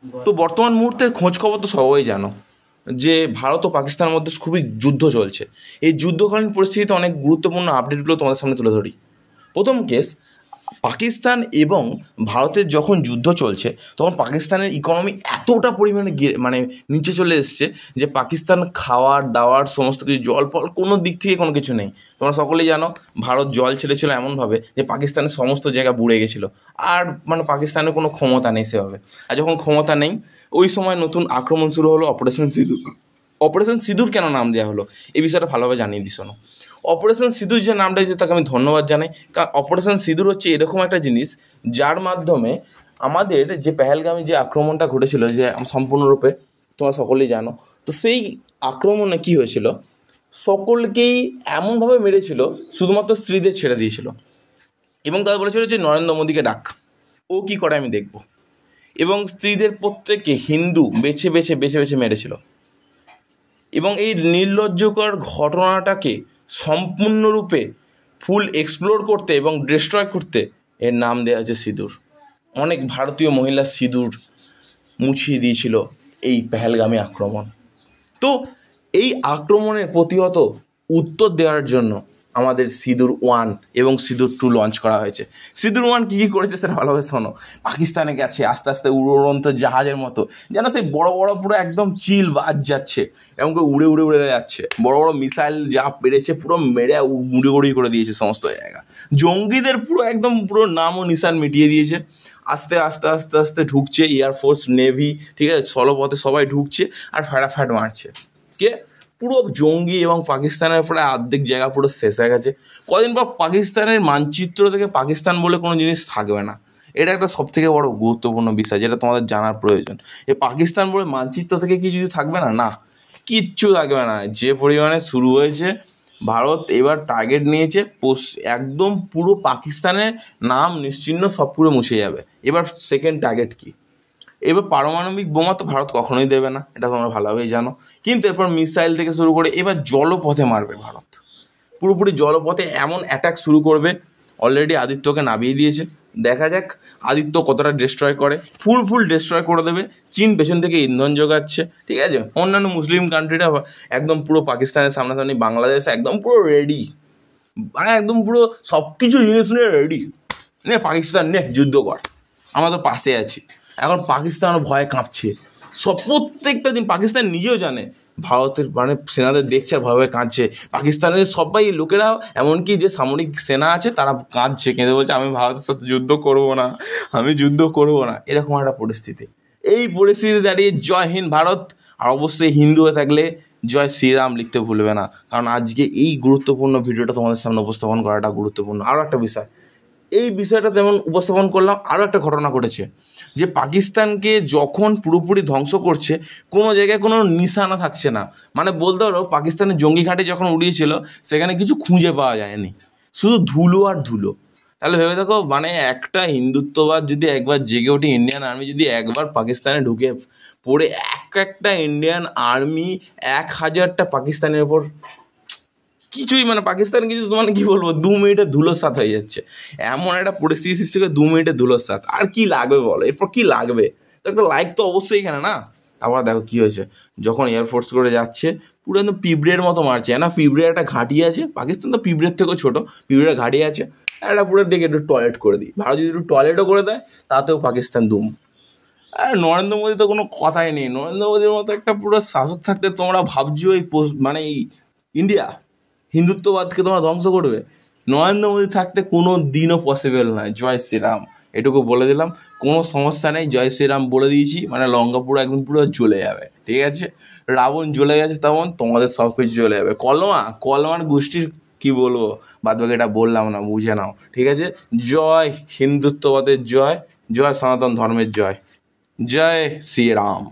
তো বর্তমান মুহূর্তের খোঁজ খবর তো সবাই জানো যে ভারত ও পাকিস্তানের মধ্যে খুবই যুদ্ধ চলছে। এই যুদ্ধকালীন পরিস্থিতিতে অনেক গুরুত্বপূর্ণ আপডেটগুলো তোমাদের সামনে তুলে ধরি। প্রথম কেস, পাকিস্তান এবং ভারতের যখন যুদ্ধ চলছে তখন পাকিস্তানের ইকোনমি এতটা পরিমাণে মানে নিচে চলে এসছে যে পাকিস্তান খাওয়ার দাওয়ার সমস্ত কিছু জল ফল কোনো দিক থেকে কোনো কিছু নেই। তোমরা সকলেই জানো ভারত জল ছেড়েছিল এমনভাবে যে পাকিস্তানের সমস্ত জায়গা বুড়ে গেছিলো, আর মানে পাকিস্তানের কোনো ক্ষমতা নেই সেভাবে। আর যখন ক্ষমতা নেই ওই সময় নতুন আক্রমণ শুরু হলো, অপারেশন সিঁদুর। অপারেশন সিঁদুর কেন নাম দেওয়া হলো এই বিষয়টা ভালোভাবে জানিয়ে দিই শোনো। অপারেশন সিঁদুর যে নামটা দিয়েছে তাকে আমি ধন্যবাদ জানাই, কারণ অপারেশন সিঁদুর হচ্ছে এরকম একটা জিনিস যার মাধ্যমে আমাদের যে পেহেলগামে যে আক্রমণটা ঘটেছিল, যে সম্পূর্ণরূপে তোমরা সকলেই জানো, তো সেই আক্রমণে কী হয়েছিল, সকলকেই এমনভাবে মেরেছিল, শুধুমাত্র স্ত্রীদের ছেড়ে দিয়েছিল এবং তারা বলেছিল যে নরেন্দ্র মোদীকে ডাক, ও কী করে আমি দেখব। এবং স্ত্রীদের প্রত্যেককে হিন্দু বেছে বেছে বেছে বেছে মেরেছিল। এবং এই নির্লজ্জকর ঘটনাটাকে সম্পূর্ণরূপে ফুল এক্সপ্লোর করতে এবং ডিস্ট্রয় করতে এর নাম দেওয়া হয়েছে সিঁদুর। অনেক ভারতীয় মহিলা সিঁদুর মুছিয়ে দিয়েছিল এই পেহেলগামী আক্রমণ। তো এই আক্রমণের প্রতিহত উত্তর দেওয়ার জন্য আমাদের সিঁদুর 1 এবং সিঁদুর 2 লঞ্চ করা হয়েছে। সিঁদুর 1 কী কী করেছে সেটা ভালোভাবে শোনো। পাকিস্তানে গেছে আস্তে আস্তে উড়ন্ত জাহাজের মতো, যেন সেই বড় বড় পুরো একদম চিল বাজ যাচ্ছে, এমনকি উড়ে উড়ে উড়ে যাচ্ছে। বড় বড় মিসাইল যা পেরেছে পুরো মেরে গুঁড়ি গুঁড়ি করে দিয়েছে সমস্ত জায়গা। জঙ্গিদের পুরো একদম পুরো নাম ও নিশান মিটিয়ে দিয়েছে। আস্তে আস্তে আস্তে আস্তে ঢুকছে এয়ারফোর্স, নেভি, ঠিক আছে, স্থলপথে সবাই ঢুকছে আর ফাটাফাট মারছে। কে? পুরো জঙ্গি এবং পাকিস্তানের প্রায় অর্ধেক জায়গা পুরো শেষ হয়ে গেছে। কদিন পর পাকিস্তানের মানচিত্র থেকে পাকিস্তান বলে কোনো জিনিস থাকবে না। এটা একটা সবথেকে বড় গুরুত্বপূর্ণ বিষয় যেটা তোমাদের জানার প্রয়োজন। এই পাকিস্তান বলে মানচিত্র থেকে কি কিছু থাকবে না? না, কিচ্ছু থাকবে না। যে পরিমাণে শুরু হয়েছে, ভারত এবার টার্গেট নিয়েছে একদম পুরো পাকিস্তানের নাম নিশ্চিহ্ন সব পুরো মুছে যাবে। এবার সেকেন্ড টার্গেট কি? এবার পারমাণবিক বোমা তো ভারত কখনোই দেবে না, এটা তোমরা ভালোভাবেই জানো। কিন্তু এরপর মিসাইল থেকে শুরু করে এবার জলপথে মারবে ভারত। পুরোপুরি জলপথে এমন অ্যাটাক শুরু করবে। অলরেডি আদিত্যকে নামিয়ে দিয়েছে, দেখা যাক আদিত্য কতটা ডিস্ট্রয় করে। ফুল ডিস্ট্রয় করে দেবে। চীন পেছন থেকে ইন্ধন যোগাচ্ছে, ঠিক আছে। অন্যান্য মুসলিম কান্ট্রিটা একদম পুরো পাকিস্তানের সামনাসামনি, বাংলাদেশ একদম পুরো রেডি, মানে একদম পুরো সব কিছু জিনিস নিয়ে রেডি। নে পাকিস্তান নে যুদ্ধ কর, আমরা তো পাশে আছি। এখন পাকিস্তানও ভয়ে কাঁপছে। প্রত্যেকটা দিন পাকিস্তান নিজেও জানে ভারতের মানে সেনাদের দেখছে আর ভয়ে কাঁদছে। পাকিস্তানের সবাই লোকেরা, এমনকি যে সামরিক সেনা আছে তারা কাঁদছে, কেঁদে বলছে আমি ভারতের সাথে যুদ্ধ করবো না, আমি যুদ্ধ করবো না। এরকম একটা পরিস্থিতি। এই পরিস্থিতিতে দাঁড়িয়ে জয় হিন্দ ভারত, আর অবশ্যই হিন্দু হয়ে থাকলে জয় শ্রীরাম লিখতে ভুলবে না, কারণ আজকে এই গুরুত্বপূর্ণ ভিডিওটা তোমাদের সামনে উপস্থাপন করাটা গুরুত্বপূর্ণ। আরও একটা বিষয়, এই বিষয়টা যেমন উপস্থাপন করলাম, আরও একটা ঘটনা ঘটেছে যে পাকিস্তানকে যখন পুরোপুরি ধ্বংস করছে কোনো জায়গায় কোনো নিশানা থাকছে না। মানে বলতে পারো পাকিস্তানের জঙ্গি ঘাঁটি যখন উড়িয়েছিল সেখানে কিছু খুঁজে পাওয়া যায়নি, শুধু ধুলো আর ধুলো। তাহলে ভেবে দেখো, মানে একটা হিন্দুত্ববাদ যদি একবার জেগে ওঠে, ইন্ডিয়ান আর্মি যদি একবার পাকিস্তানে ঢুকে পড়ে, একটা ইন্ডিয়ান আর্মি 1000টা পাকিস্তানের ওপর কিছুই, মানে পাকিস্তান কিছু, মানে কী বলবো, 2 মিনিটে ধুলোসাৎ হয়ে যাচ্ছে। এমন একটা পরিস্থিতি সৃষ্টি করে 2 মিনিটে ধুলোসাৎ। আর কি লাগবে বলো? এরপর কি লাগবে? তো একটা লাইক তো অবশ্যই এখানে না। আবার দেখো কী হয়েছে, যখন এয়ারফোর্স করে যাচ্ছে পুরো একদম পিঁপড়ের মতো মারছে না। পিঁপড়ের একটা ঘাঁটি আছে, পাকিস্তান তো পিঁপড়ের থেকেও ছোটো, পিঁপড়ের ঘাঁটি আছে। একটা পুরো দেখে একটু টয়লেট করে দিই, ভারত যদি একটু টয়লেটও করে দেয় তাতেও পাকিস্তান দুম। আর নরেন্দ্র মোদী তো কোনো কথাই নেই। নরেন্দ্র মোদীর মতো একটা পুরো শাসক থাকতে তোমরা ভাবছো এই মানে এই ইন্ডিয়া হিন্দুত্ববাদকে তোমরা ধ্বংস করবে? নরেন্দ্র মোদী থাকতে কোনো দিনও পসিবল নয়। জয় শ্রীরাম, এটুকু বলে দিলাম। কোনো সমস্যা নেই, জয় শ্রীরাম বলে দিয়েছি, মানে লঙ্কা পুরো একদম পুরো জ্বলে যাবে, ঠিক আছে। রাবণ জ্বলে গেছে, তেমন তোমাদের সব কিছু জ্বলে যাবে। কলমার গোষ্ঠীর কি বলবো, বাদ বাকি এটা বললাম না, বুঝে নাও, ঠিক আছে। জয় হিন্দুত্ববাদের জয়, জয় সনাতন ধর্মের জয়, জয় শ্রীরাম।